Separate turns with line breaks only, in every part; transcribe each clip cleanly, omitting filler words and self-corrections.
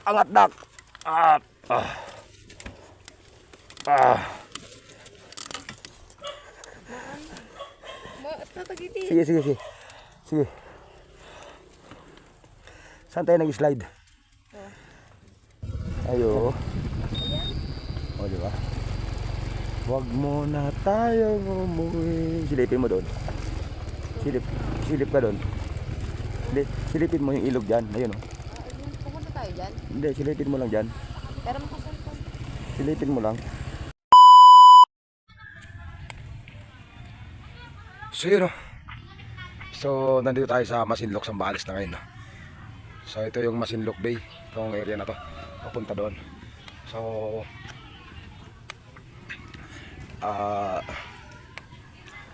Angat dak. Ah. Ah. Ah. Sige, sige, sige. Sige. Saan tayo nag-slide? Ayo. O, di ba? Huwag mo na tayo umuwi. Silipin mo doon. Silip ka doon. Silipin mo yung ilog dyan. Ayun o.
Pupunta tayo dyan?
Hindi, silipin mo lang dyan.
Pero makasalpon.
Silipin mo lang. So yun o. So nandito tayo sa Masinloc, Zambales na ngayon. So ito yung Masinloc Bay. Itong area na to. Papunta doon. So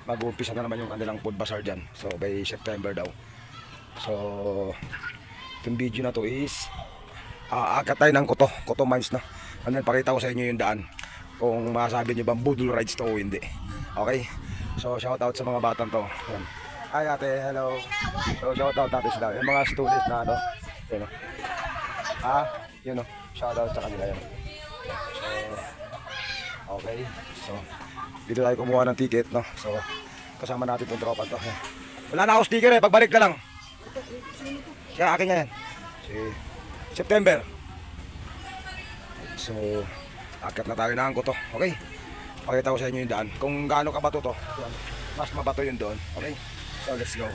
mag-uumpisa na naman yung kanilang food bazaar dyan. So by September daw. So itong video na to is akat tayo ng Koto Mines na. And then pakita ko sa inyo yung daan. Kung masasabi nyo bang budol rides to o hindi. Okay. So shout out sa mga batang to. Yan. Hi ate, hello. So shout out natin sila. Yung mga students na ano. Yun o. Yun o. Shout out sa kanila yan. So okay. So dito tayo kumuha ng ticket, no. So kasama natin itong tropa to. Wala na ako sticker eh, pagbalik na lang. Kaya akin yan. September. So akit na tayo na angko to. Okay. Pakita ko sa inyo yung daan. Kung gaano kabato to. Mas mabato yun doon. Okay. So let's go.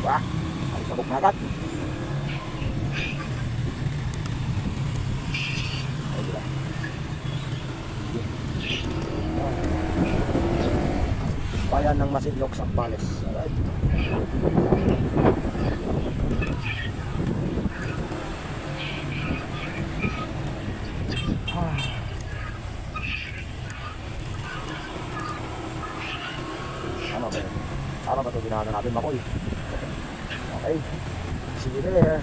Wah, ay sabok na agad. Bayan ng Masinloc, Zambales. Alright. Ano ba? Ano ba ito ginawa natin, Makoy? Okay. See you there.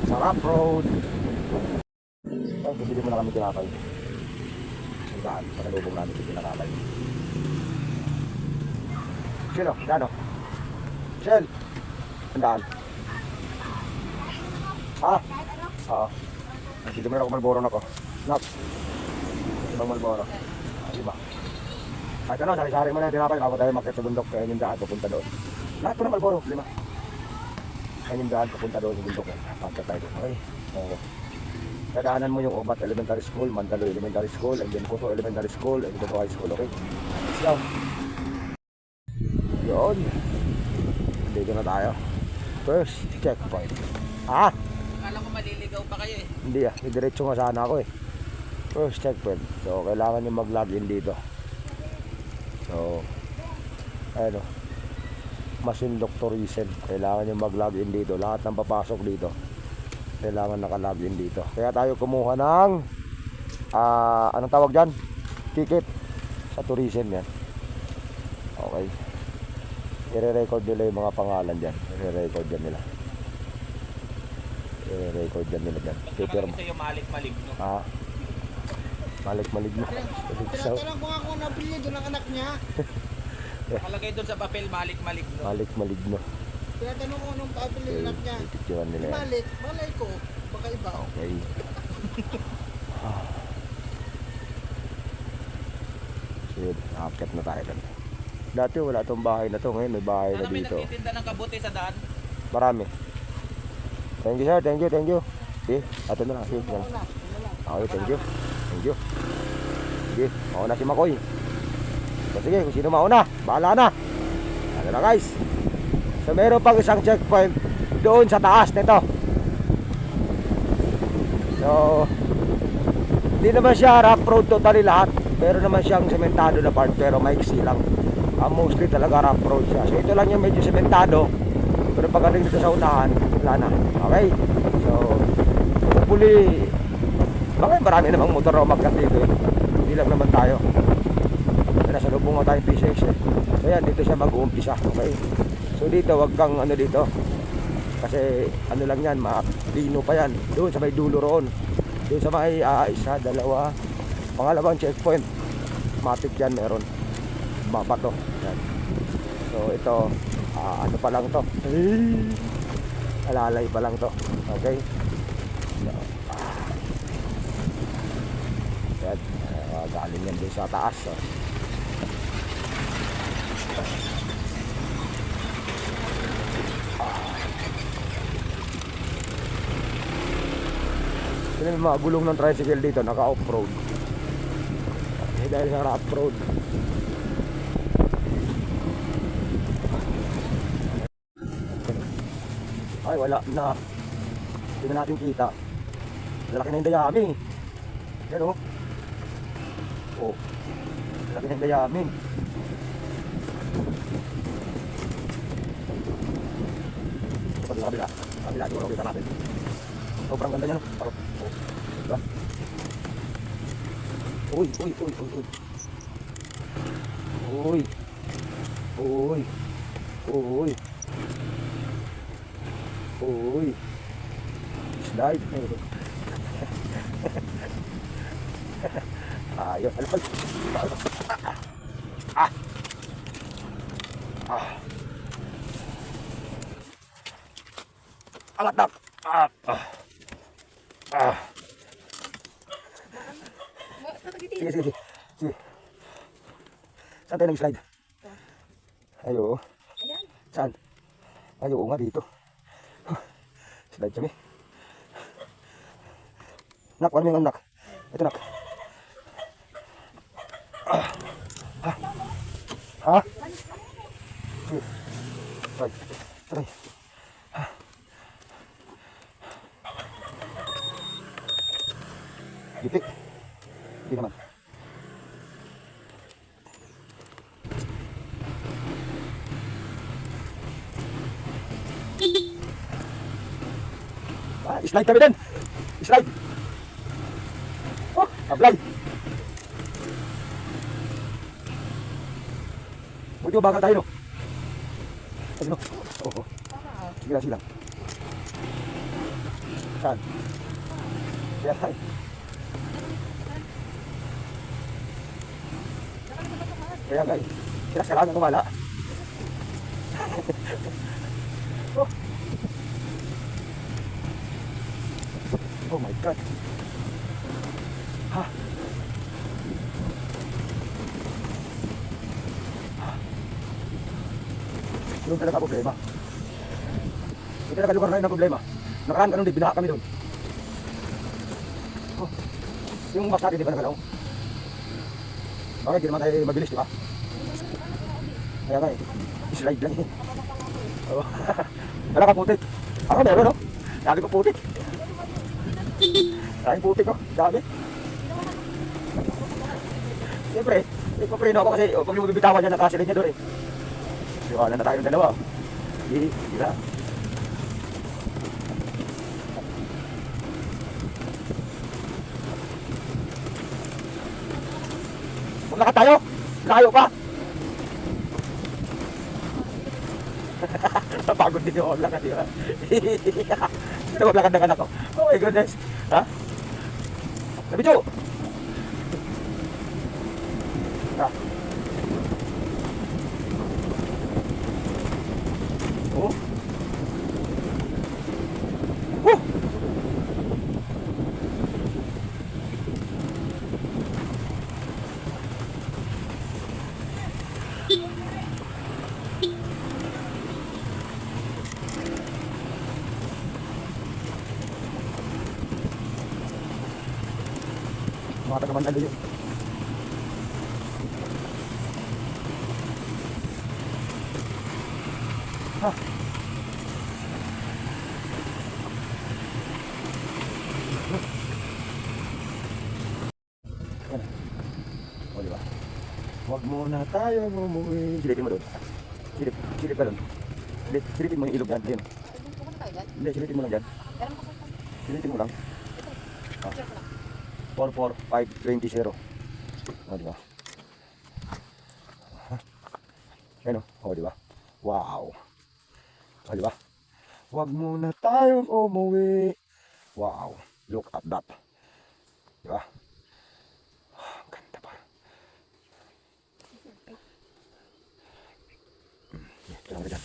Sarap road. Ay, bibili mo na kami tinapay. Sandaan, pakalubong namin ito tinapay. Sino? Dano? Shell? Sandaan. Oo. Dito mo na ako Malboro na ko. Not. Ibang Malboro. Diba? Kahit ano, sari-sari mo na yung tinapay. Bago tayo makit sa bundok. Kaya yung daan, pupunta doon. Lahat po ng Malboro. Lima. Kaya yung daan, pupunta doon sa bundok. Pagkat tayo doon. Okay. Oo. Dadaanan mo yung Obat Elementary School, Mandalo Elementary School, and then Kuto Elementary School, and Kuto High School. Okay? Let's go. Yun. Dito na tayo. First checkpoint.
Akala ko maliligaw pa kayo eh.
Hindi diretso nga sana ako eh. First checkpoint. So kailangan nyo mag-login dito. So ayun o. Masinloc Tourism. Kailangan nyo mag-login dito. Lahat ng papasok dito kailangan naka-login dito. Kaya tayo kumuha ng anong tawag dyan? Ticket sa tourism yan. Okay. I-record nila yung mga pangalan dyan. I-record dyan nila. I-record dyan nila dyan.
Ito yung malik-maligno.
Malik-maligno.
Tinatanong ko nga kung nabili doon ang anak niya.
Nakalagay doon sa papel, malik-maligno.
Malik-maligno.
Tinatanong ko nung nabili ang anak niya.
Picturean nila yan.
Malik, malay ko. Baka iba.
Okay. So yun, nakakit na tayo doon. Dati wala itong bahay na to. Ngayon may bahay na
Sana may
dito.
nagtitinda ng kabuti sa daan.
Marami. Thank you sir, thank you. Sige, ato na lang. Sige, yan. Okay, thank you. Sige, mauna si Makoy. So sige, kung sino mauna, bahala na. Ano na guys. So meron pang isang checkpoint doon sa taas nito. So hindi naman siya rough road totally lahat. Meron naman siyang sementado na part pero maiksi lang. Mostly talaga rough road siya. So ito lang yung medyo sementado. Pero pagdating dito sa unahan, wala na. Okay? So hopefully marami namang motor na umakyat dito eh. Hindi lang naman tayo. Nasa lubong mo tayong PCX eh. So yan, dito siya mag-uumpisa. Okay? So dito, wag kang ano dito. Kasi ano lang yan, malino pa yan. Doon sa may dulo roon. Doon sa may isa, dalawa, pangalawang checkpoint. Matik yan, meron. Babato. Yan. So ito, ano pa lang to. Alalay pa lang to. Okay. So, yan. Galing yan doon sa taas. So. Yan yung mga gulong ng tricycle dito, naka-off-road. Dahil sa off-road. Ay, wala na. Hindi na natin kita. Lalaki na yung dayami. Yan o. Oh. Lalaki na yung dayami. Ito sa kabila. Kabila, di ko kita natin. Sobrang ganda niya, no? Parang, oh. Diba? Uy, uy, uy, uy, uy. Uy. Uy. Uy. Uy. Slide. Ayos. Alpal. Ah. Ah. Angat na. Ah. Ah. Ah. Sige, sige, sige. Sige. Saan tayo nag-slide? Ayo.
Ayan.
Saan? Ayo nga dito. Slide kami. Nak, ano yung nak? Ito nak. Ah. Ha? Ha? Sige. Slide. Try. Gitik. Hindi naman. Slide kami din. Slide. Oh, apply. Buti mo bakal tayo, no? Kasi, no? Oo. Sige lang, sige lang. Saan? Yan. Kaya guys, kailangan kumala. Oh. Oh my God. Ha. Doon talaga problema. Doon talaga lugar na yun ang problema. Nakaraan ganun din, binaha kami doon. Oh. Yung mas natin, di ba nagalaw? Bakit, di naman tayo mabilis, di ba? Kaya nga eh, slide lang eh. Oh. Wala ka putik. Ako meron, no? Dami ko putik. Dami putik, no? Dami. Siyempre, ipapreno ako kasi pag lumibitawan niya, nakasilid niya doon eh. Siwala na tayo ng dalawa. Gila. Maglakad tayo! Layo pa! Pagod din yung maglakad, di ba? Sino maglakad ng anak ko? Oh my goodness! Ha? Nabicho! Ha? Oh? Oh! Mga taga-Mandalo yun. Ha? Yan. O, diba? Huwag muna tayo umuwi. Silipin mo doon. Silip ka doon. Silipin mo yung ilog yan. Ayun.
Pupunta tayo dyan.
Hindi, silipin mo lang dyan.
Pero makasal.
Silipin mo lang.
Ito.
Ah.
Check ko lang.
44520. O, diba? Yan o, diba? Wow. O, diba? Huwag muna tayong umuwi. Wow. Look at that. Di ba? Ang ganda pa. Ito lang dyan.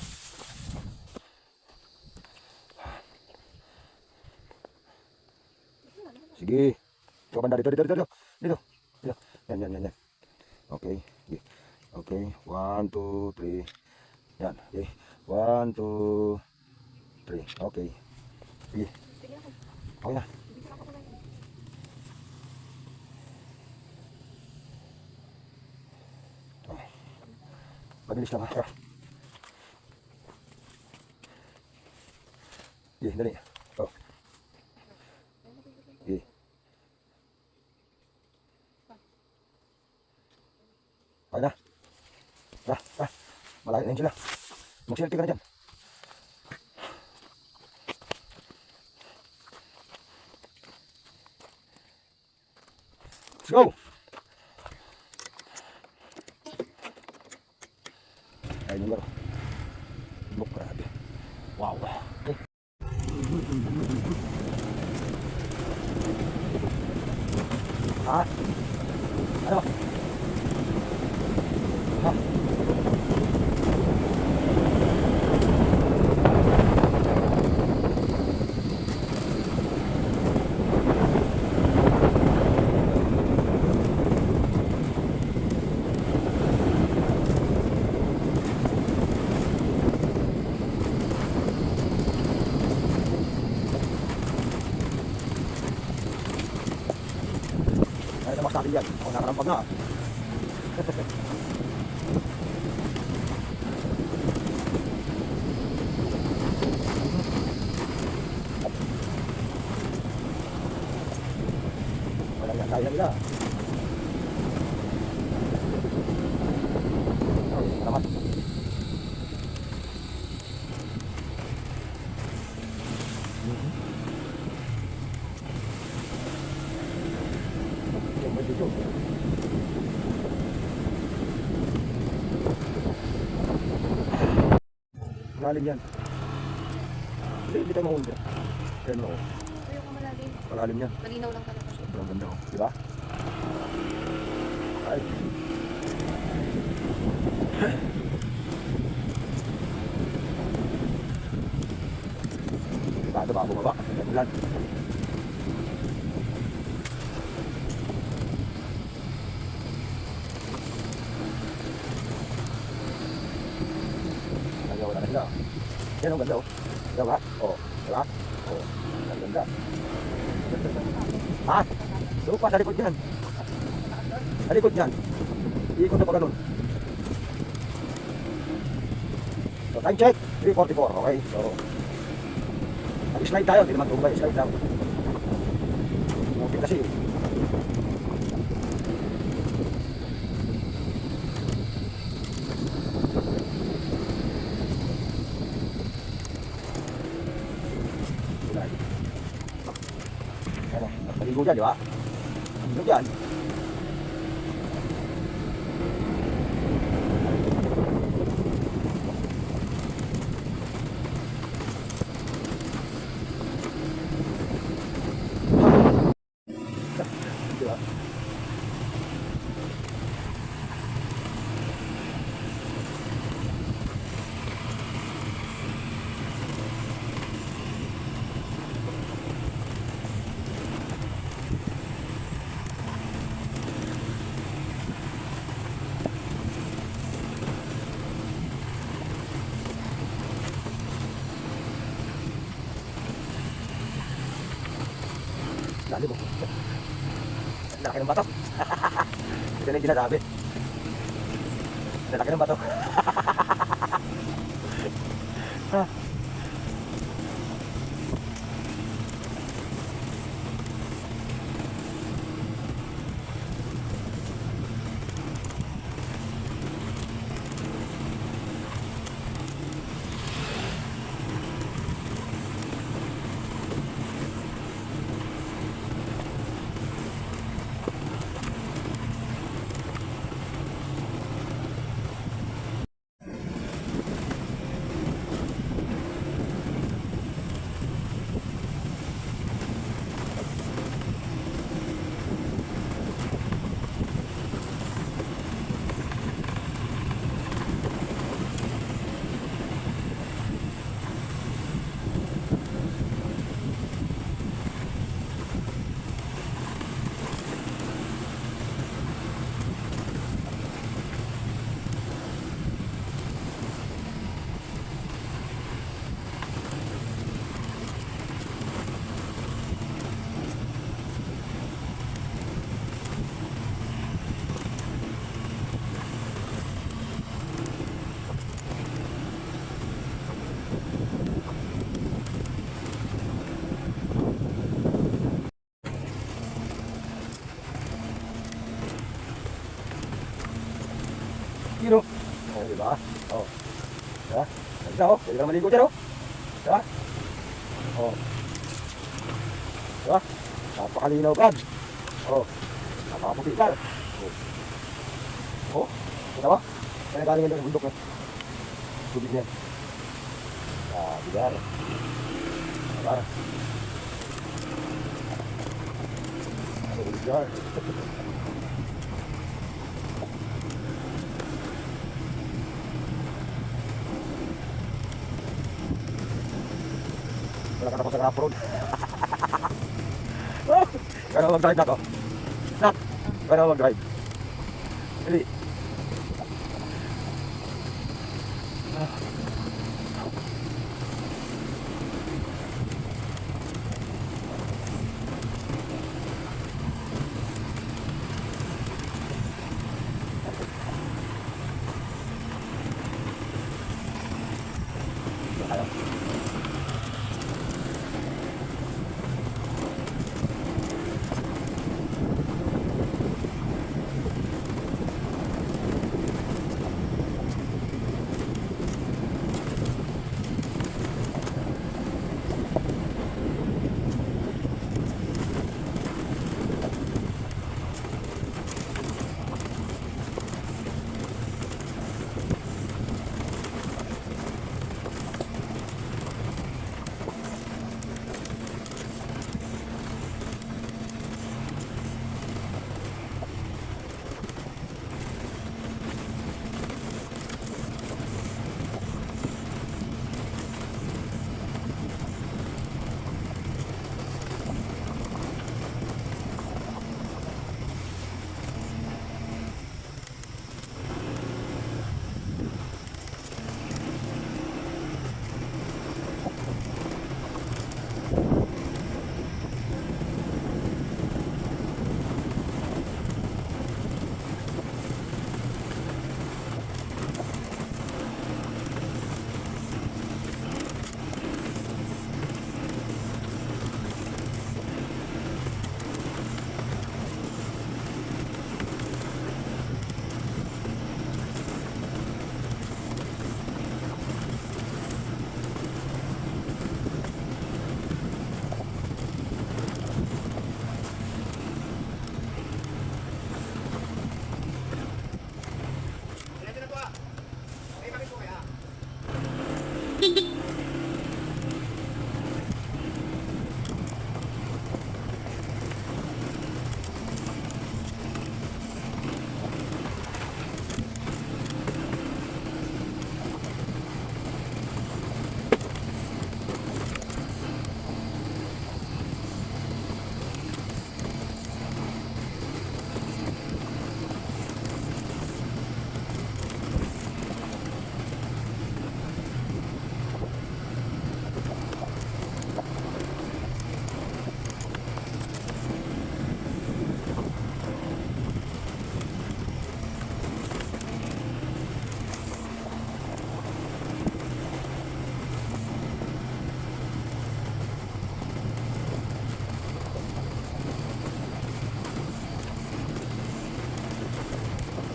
Sige. Ito banda dito. Dito. Yan. Okay. Sige. Okay. 1, 2, 3. Yan. Okay. 1, 2, 3. Okay. Sige. Okay na. Mabilis lang ha. Sige, dali. Oh. Sige. Okay na. Malayo na yun sila. Mag-selfie ka na dyan. Let's go! Ayun yung garo. Look, grabe. Wow. Okay. Ha? Ano? Ha? Ay, namas natin yan. Ako nakarampag na. Wala yan, kaya nila. Ay, salamat. Malalim yan. Hindi tayo mahuli. Ayan mo.
Ayoko malalim.
Malalim yan.
Malinaw lang talaga siya.
Sobrang ganda oh. Diba? Ay. Baka ba bumaba? Ulan. Wala na sila. Yan ang ganda oh. Diba? Oh. Diba? Oh. Ang ganda. Ha? Lupa sa likod yan. Sa likod yan. Iikot na pa ganun. So time check. 3:44. Okay. So mag-slide tayo. Hindi naman tumbay. Slide lang. Mungkin kasi. Ano, maligo dyan, di ba? Maligo dyan. Di ba? Lalo mo. Laki ng bato. Ito na yung sinasabi. Laki ng bato. yun, oh. Oh, diba? Oh. Diba? Ganda, oh. Pwede ka maligo dyan, oh. Diba? Oh. Diba? Napakalinaw, Brad. Oh. Napakaputi, Brad. Oh. Oh. Kita ba? Kaya galing yan doon, bundok na. Tubig niyan. Ah, bigar. Diba? So, bigar. Wala ka tapos sa rough road. Kaya mag-drive na to. Nak, kaya mag-drive. Hindi.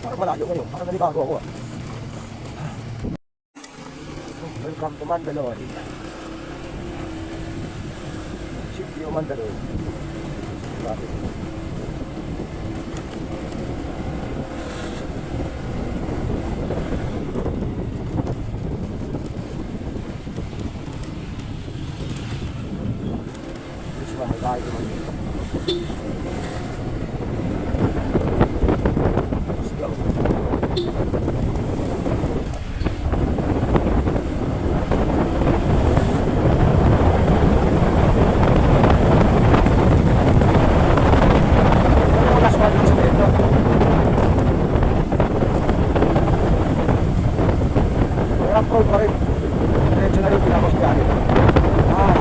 Parang malayo ngayon. Parang nalibago ako ah. Welcome to Mandalore. Sitio Mandalore. Grabe. This one, may bahay naman dito. Let's go. Last one lang sa dito. Rough road pa rin. Diretso na rin pinapos dyan. Ah.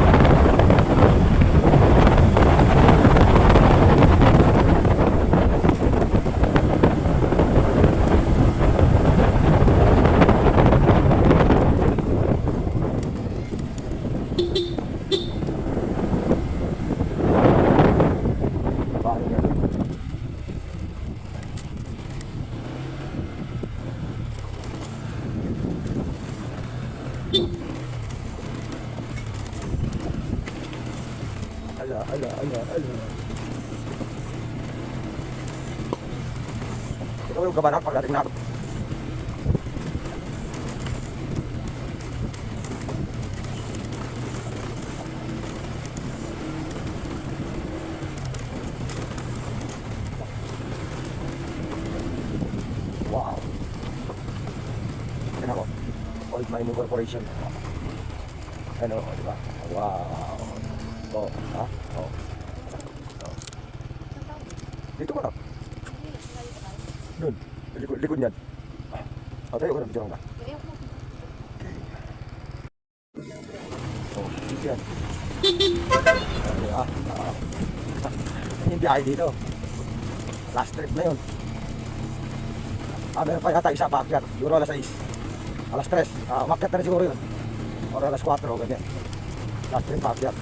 Ayan, ayan. Ito yung kabanak pagdating natin. Wow. Yan ako. Old Mining Corporation. Ano, di ba? Wow. Oh, ha? Oh. Oh. Dito ka na. Doon. Likod niyan. Ah, tayo ka na. Bidyo ka na. Oh, dito yan. Okay, yung biyahe dito. Last trip na yun. Meron pa yata isa paakyat. Siguro alas 6. Alas 3. Umakyat na rin siguro yun. Or alas 4, ganyan. Last trip paakyat.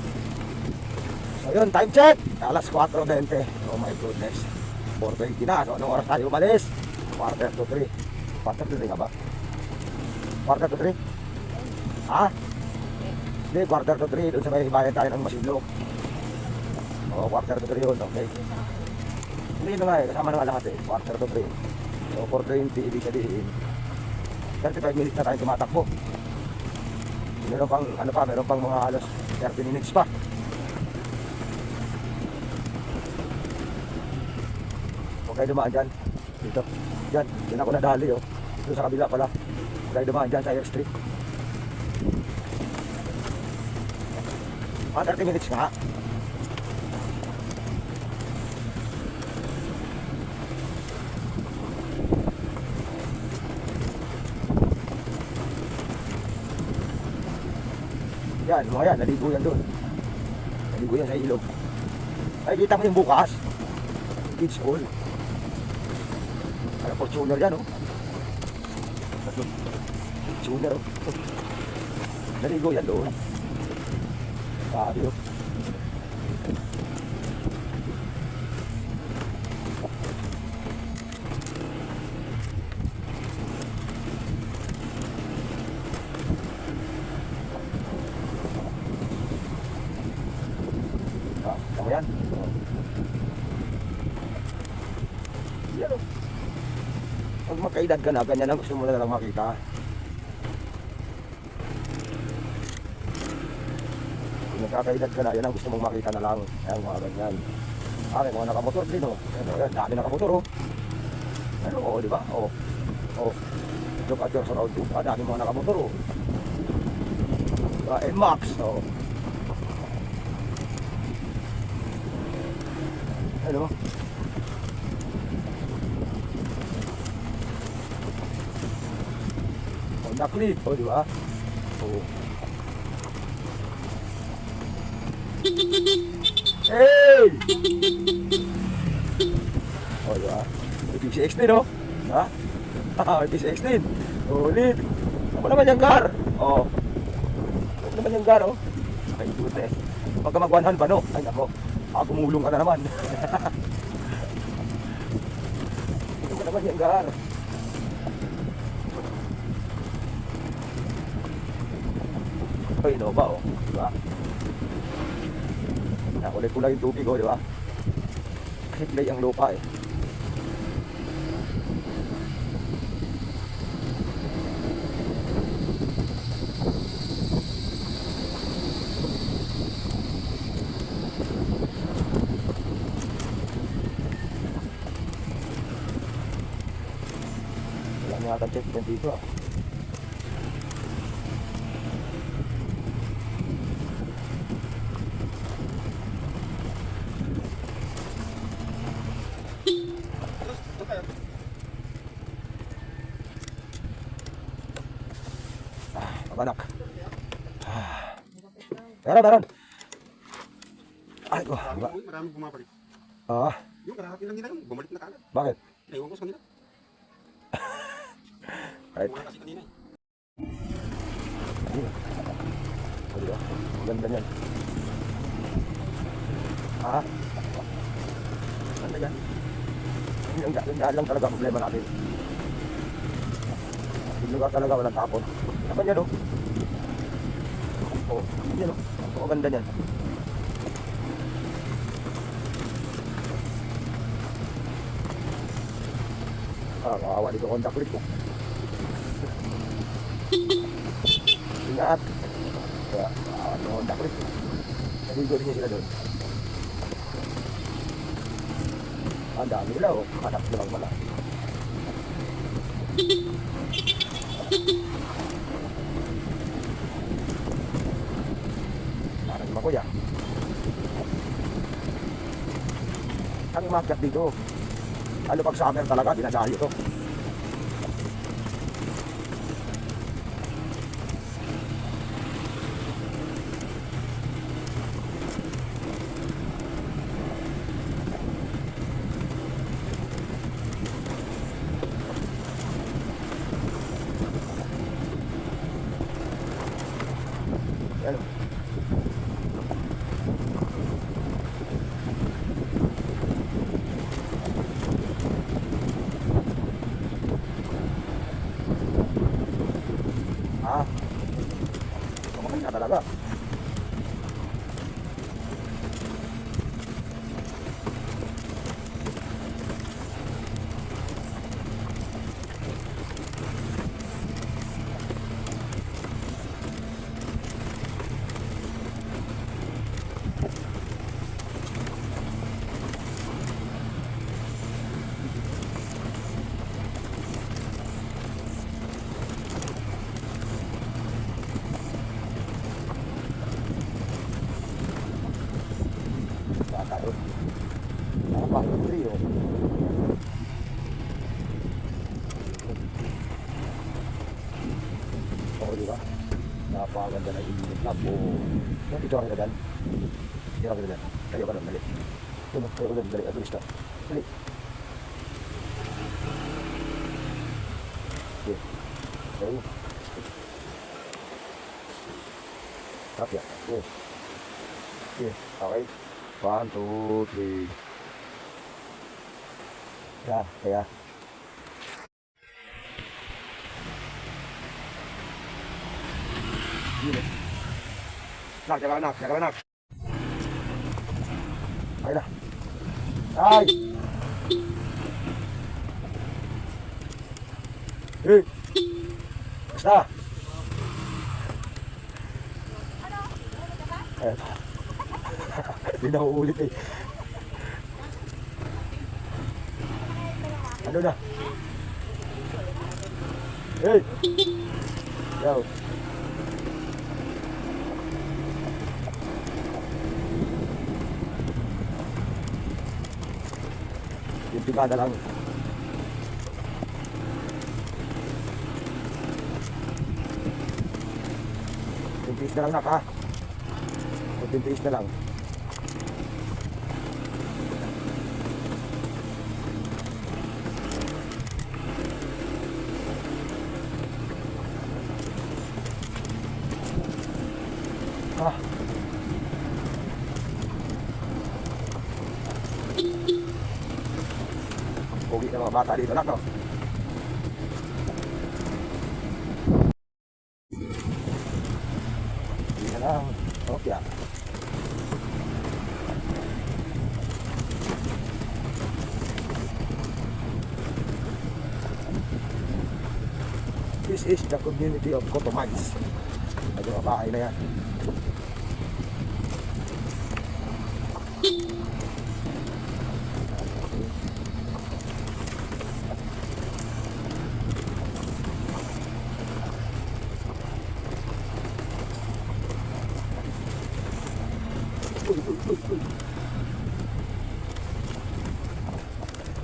So yun, time check. Alas 4:20. Oh my goodness. 4:20 na. So anong oras tayo umalis? 2:45. 2:45 nga ba? 2:45? Ha? Hindi, 2:45. Doon sa may bayan tayo ng Masinlok. Oh, 2:45 yun. Okay. Hindi na nga eh. Kasama na nga lahat eh. 2:45. So 4:20, ibig sabihin 35 minutes na tayo tumatakbo. Meron pang ano pa, meron pang mga halos 30 minutes pa. Huwag kayo dumaan dyan. Dito. Dyan. Dyan ako nadali oh. Dito sa kabila pala. Huwag kayo dumaan dyan sa airstrip. 30 minutes nga. Yan, mga yan, naligo yan doon. Naligo yan sa ilog. Ay, kita mo yung bukas. Kids pool. Ano, Fortuner yan, oh. Fortuner, oh. Naligo yan doon. Sabi, oh. Kamu yan? Yan o. Pag magkaedad ka na, ganyan ang gusto mo na lang makita. Kung nagkakaedad ka na, yan ang gusto mong makita na lang. Ayan, mga ganyan. Mga nakamotor din o. Ayan, dami nakamotor o. Ano o, di ba? O. Look at your surround view. Dami mga nakamotor o. Max o. Ano? Honda Click, di ba? Hey! Di ba? PC16, no? Ha? PC16. Ulit. Ano naman yung car? Ano naman yung car, Ay, goodness. Huwag ka mag-100 ba, no? Ay, nako. Gumulong ka na naman. Ano naman yung gar? Ay, Nova, diba? Kulay-kulay yung tubig, diba? Kasi play ang lupa, eh. Checkpoint dito Pabanak. Meron. Ay, diba?
Maraming bumabalik. Yung karahati lang nila yun, bumalik na kagad.
Bakit?
Ewan ko sa kanila.
Right.
Wala kasi kanina eh.
Diba? Ganda niyan. Ganda yan. Yung daan lang talaga ang problema natin. Yung lugar talaga walang tapon. Naman yan, yan, ganda niyan. Kawawa dito kontak ulit ko. Ingat. Kaya, kontak ulit ko. Naligo rin sila doon. Ang dami nila oh. Anak lang pala. Parang naman kuya. Ang umakyat dito. Ano pag summer talaga, dinadayo to. Yan. Ah. Okay na talaga. Bata doon. Napaka yung trio. Oo, di ba? Napakaganda na init na po. Dito ka dan. Dito ka dan. Tayo ka doon, dali. Tayo ulit, dali. At ulis na. Dali. Okay. Okay. Tapya. Okay. Okay. Okay. 1, 2, 3. Kaya. Gini. Nak. Ay na. Ay! Eh! Basta! Eh. Hindi na uulit eh. Ano na? Hey! Yo! Yung tigada lang. Kuntiis na lang nak ha. Kuntiis na lang. Ah. Pogi na mga bata dito nak no. Hindi na lang. Okay ah. This is the community of Cotomines. Ito mga bahay na yan.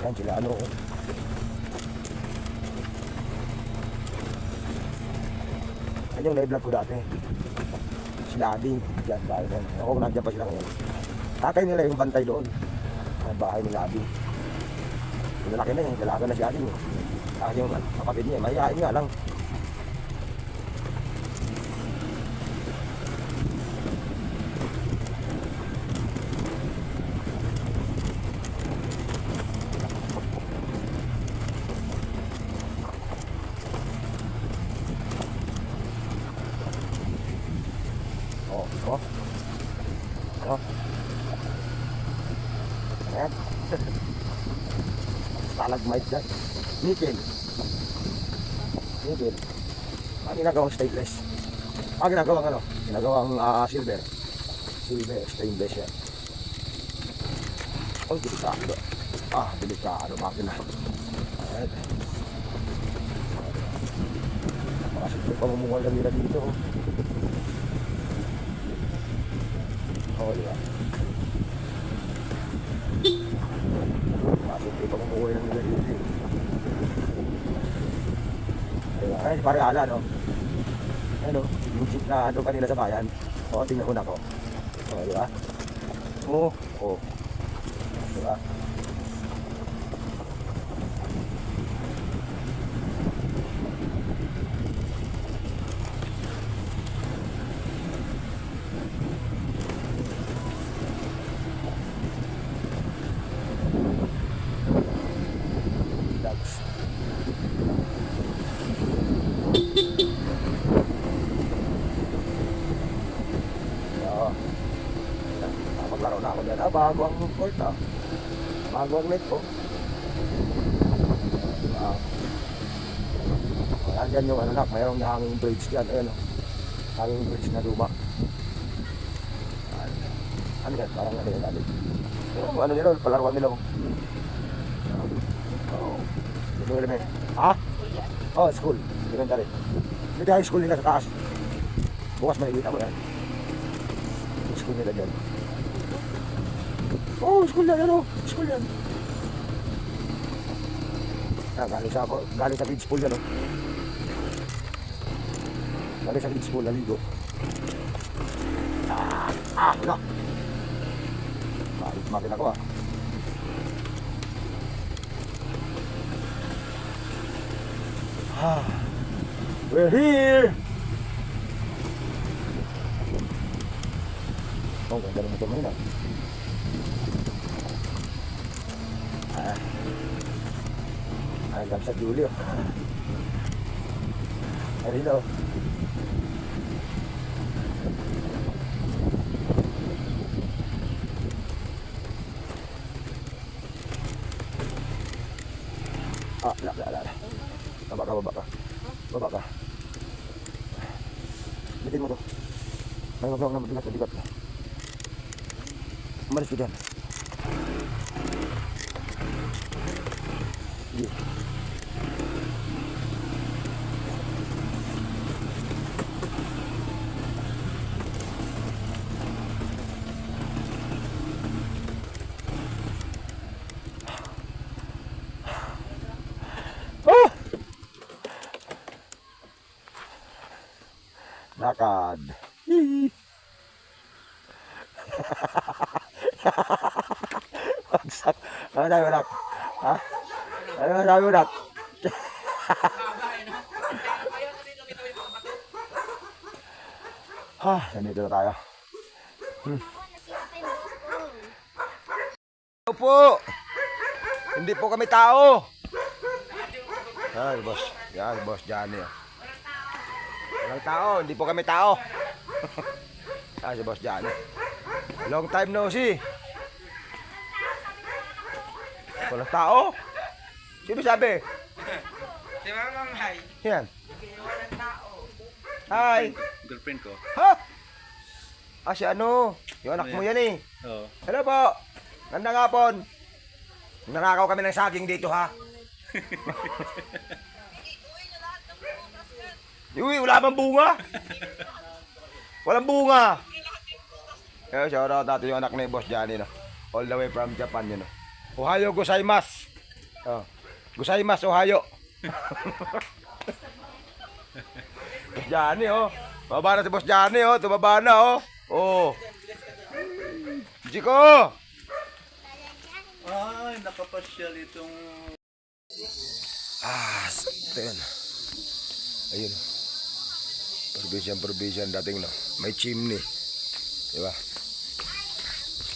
Yan sila ano. Yan yung na-vlog ko dati. Sila Ading. Yan bahay na. Ako nandiyan pa sila ngayon. Tatay nila yung bantay doon. Ang bahay nila Ading. Yung lalaki na yung dalaga na si Ading. Kasi yung kapatid niya, mahihain nga lang. Ayan. Stalagmite dyan. Nickel. Nickel. Ang ginagawang stainless. Ang ginagawang ano? Ginagawang silver. Silver, stainless yan. Oh, delikado. Delikado makina. Ayan. Makasimple pa mamungal na nila dito. Diba? Makasimple pa mamungal na nila dito. Diba? Ay, pare ala, no? Ano? Yung jeep na ano kanina sa bayan. Tingnan ko na ko. Diba? Diba? Dogs. Oo. Maglaro na ako dyan. Bago ang court bago ang net po. Andyan yung ano na, mayroong hanging bridge dyan. Ayan o. Hanging bridge na luma. Ano yan? Parang ano yan natin. Yung ano nila, palaruan nila mo. Ito element. School. Elementary. Dito high school nila sa taas. Bukas makikita mo yan. Yung school nila dyan. School yan, ano? School yan. Galing sa kids pool yan, galing sa kids pool, naligo. Wala. Bakit ako, We're here! Ganda ng motor mo yun, hanggang sa Julio. Hello. La. Baba ka. Bitin mo to. May magawang na mabigat. Umalis ko dyan. Sige. Lakad. Bagsak. Ano sabi mo, Nak? Ano sabi mo, Nak? Nandito na tayo. Hello po. Hindi po kami tao. Ay, boss. Yan, boss Johnny. Walang tao, hindi po kami tao. Si boss Johnny. Long time no see. Walang tao? Sino sabi?
Di ba, Ma'am Hay?
Yan.
Walang tao.
Hi.
Girlfriend ko.
Ha? Si ano? Yung anak mo yan eh.
Oo.
Hello po. Gandang hapon. Nanakaw kami ng saging dito ha. Uy, wala bang bunga? Walang bunga. Shout out natin yung anak ni Boss Johnny, no? All the way from Japan, yun, no? Ohayo gozaimasu. Gozaimasu, Ohayo. Boss Johnny, Tumaba na si Boss Johnny, Tumaba na, Jiko!
Ay, nakapasyal itong...
Ito yun. Ayun. Provision dating, no? May chimney. Diba?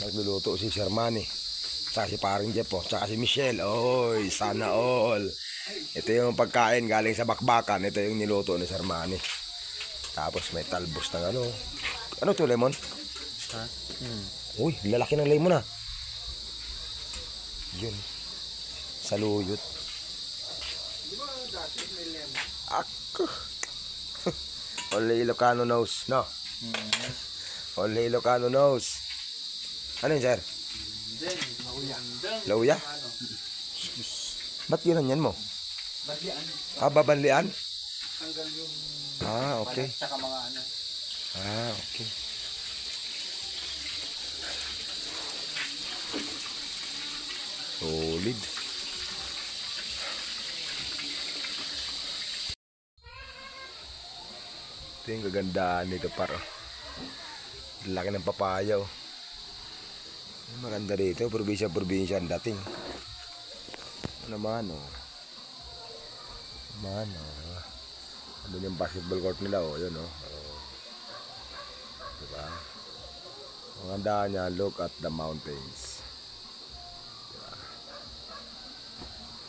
Nagluluto si Sir Manny. Tsaka si paring Jeff, tsaka si Michelle. Oy, sana all. Ito yung pagkain galing sa bakbakan. Ito yung niluto ni Sir Manny. Tapos may talbos ng ano. Ano to, lemon?
Ha?
Uy, lalaki ng lemon, ha? Yun. Saluyot. Ako. Only Ilocano knows, no? Only Ilocano knows. Ano yun, sir? Lauya? Ba't ginanyan mo? Babanlian? Okay.
Tsaka mga ano.
Okay. Solid. Ito yung gagandaan nito para. Laki ng papaya oh. Maganda dito, probinsya ang dating. Ano naman oh. Naman oh. Ano yung basketball court nila oh, yun oh. Diba? Maganda niya, look at the mountains. Diba?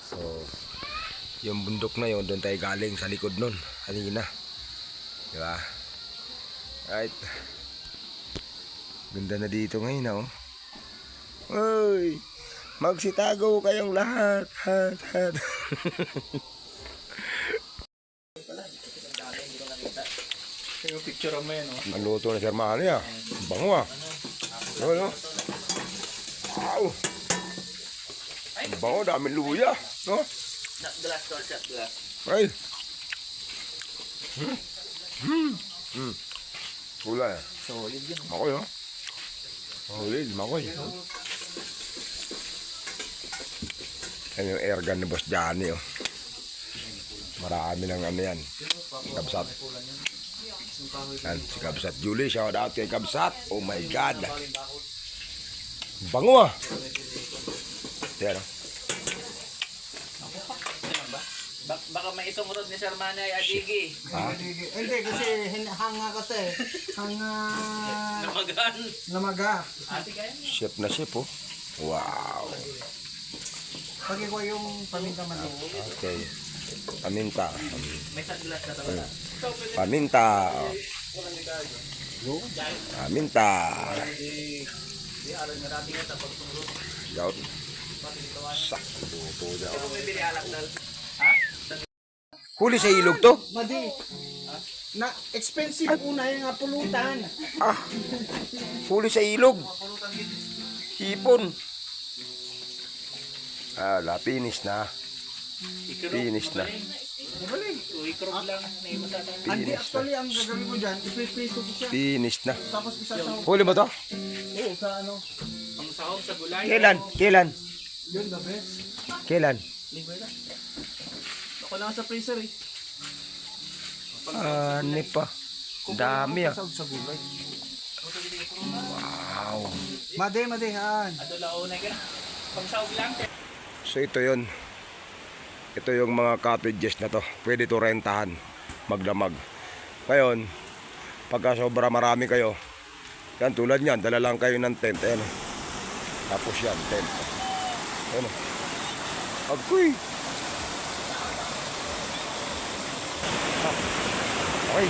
So, yung bundok na yun, doon tayo galing sa likod nun, kanina. Diba? Right. Ganda na dito ngayon, oh. Uy! Magsitago kayong lahat.
Yung picture mo yan, oh.
Ang luto na Sir Manny, ah. Bango, ah. Ano? Wow! Ang bango, daming luya. No?
Glass, shot glass.
Ay! Kulay, ah.
Solid yun.
Makoy, oh. Solid, makoy. Yan yung air gun ni Boss Johnny, oh. Marami ng ano yan. Kabsat. Yan, si Kabsat Julie. Shout out kay Kabsat. Oh my God. Bango, ah. Yan, oh.
Baka may isumurod ni Sir Manny ay adigi.
Hindi, kasi hanga kasi. Hanga...
Namagan.
Namaga.
Ate kayo?
Chef na chef, oh. Wow.
Pag-iwa yung paminta man.
Okay. Paminta.
May sunglass na talaga.
Paminta. Paminta. Yaut. Sak. Luto daw.
May bili alak dal.
Huli sa ilog to?
Madi. Na expensive una yung nga pulutan.
Huli sa ilog. Hipon. Finish na. Finish na.
Uy, krog lang. Naimos sa atin.
Hindi,
Finish na.
actually, ang gagawin ko dyan, ipiprito ko siya.
Finish na.
Tapos isa sa...
Huli mo to?
Oo, sa ano.
Ang sahog sa gulay.
Kailan? Kailan?
Yun, the best.
Kailan?
Libre lang. Ako lang sa freezer eh.
Ano pa? Dami ah.
Sa gulay.
Wow.
Madi, han.
Ato launay ka. Pang sahog lang.
So ito yun. Ito yung mga cottages na to. Pwede to rentahan. Magdamag. Ngayon, pagka sobra marami kayo, yan tulad yan, dala lang kayo ng tent. Ayan. Tapos yan, tent. Ayan. Agkoy. Okay.